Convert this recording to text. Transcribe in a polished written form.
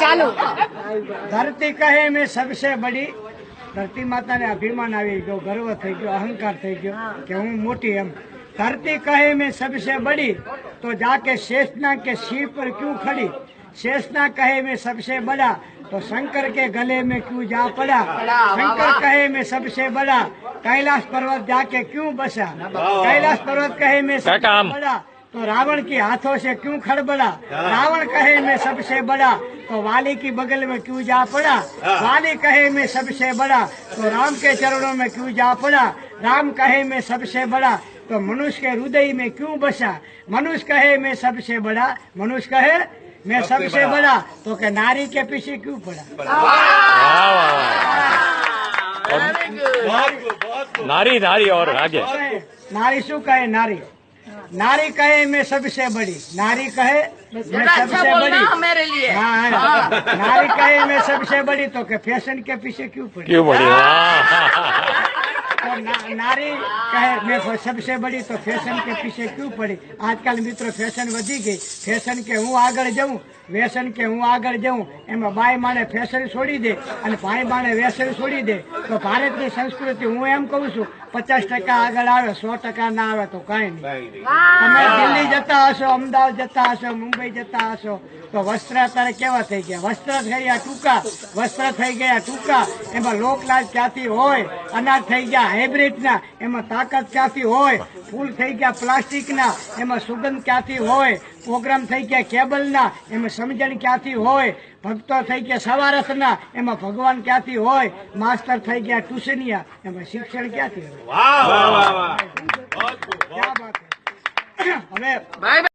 ચાલો ધરતી કહે મેં સબસે બડી, ધરતી માતાને અભિમાન આવી ગયો, ગર્વ થઈ ગયો, અહંકાર થઈ ગયો કે હું મોટી એમ. धरती कहे मैं सबसे बड़ी तो जाके शेषना के सिर पर क्यों खड़ी, शेषना कहे मैं सबसे बड़ा तो शंकर के गले में क्यों जा पड़ा, शंकर कहे मैं सबसे बड़ा कैलाश पर्वत जाके क्यों बसा, कैलाश पर्वत कहे मैं सबसे बड़ा तो रावण के हाथों से क्यों खड़बड़ा, रावण कहे मैं सबसे बड़ा तो वाली की बगल में क्यों जा पड़ा, वाली कहे मैं सबसे बड़ा तो राम के चरणों में क्यों जा पड़ा, राम कहे मैं सबसे बड़ा तो मनुष्य के हृदय में क्यों बसा, मनुष्य कहे मैं सबसे बड़ा, मनुष्य कहे मैं सबसे बड़ा तो के नारी के पीछे क्यों पड़ा। नारी नारी और आगे नारी शू कहे, नारी नारी कहे मैं सबसे बड़ी, नारी कहे मैं सबसे बड़ी मेरे लिए हाँ, नारी कहे मैं सबसे बड़ी तो के फैशन के पीछे क्यों पड़ी, क्यों बड़ी तो नारी कहे मैं सबसे बड़ी तो फैशन के पीछे क्यों पड़ी। आजकल मित्रों फैशन वधी गई, फैशन के हूँ आगળ जाऊं, व्यसन के हूँ आगળ जाऊं, એમાં બાઈ માને ફેશન છોડી દે અને ભાઈ માને વ્યસન છોડી દે તો ભારતની સંસ્કૃતિ હું એમ કહું છું 50% આગળ આવે, 100% ના આવે તો કાંઈ નહીં. તમે દિલ્હી જતા હશો, અમદાવાદ જતા હશો, મુંબઈ જતા હશો તો વસ્ત્ર અત્યારે કેવા થઈ ગયા, વસ્ત્ર થઈ ગયા ટૂંકા, વસ્ત્ર થઈ ગયા ટૂંકા, એમાં લોકલાજ ક્યાંથી હોય, અનાજ થઈ ગયા હાઇબ્રિડના, એમાં તાકાત ક્યાંથી હોય, ફૂલ થઈ ગયા પ્લાસ્ટિકના, એમાં સુગંધ ક્યાંથી હોય, પ્રોગ્રામ થઈ ગયા કેબલના, એમાં સમજણ ક્યાંથી હોય, ભક્તો થઈ ગયા સવારસના, એમાં ભગવાન ક્યાંથી હોય, માસ્ટર થઈ ગયા ટ્યુશનિયા, એમાં શિક્ષણ ક્યાંથી હોય. હવે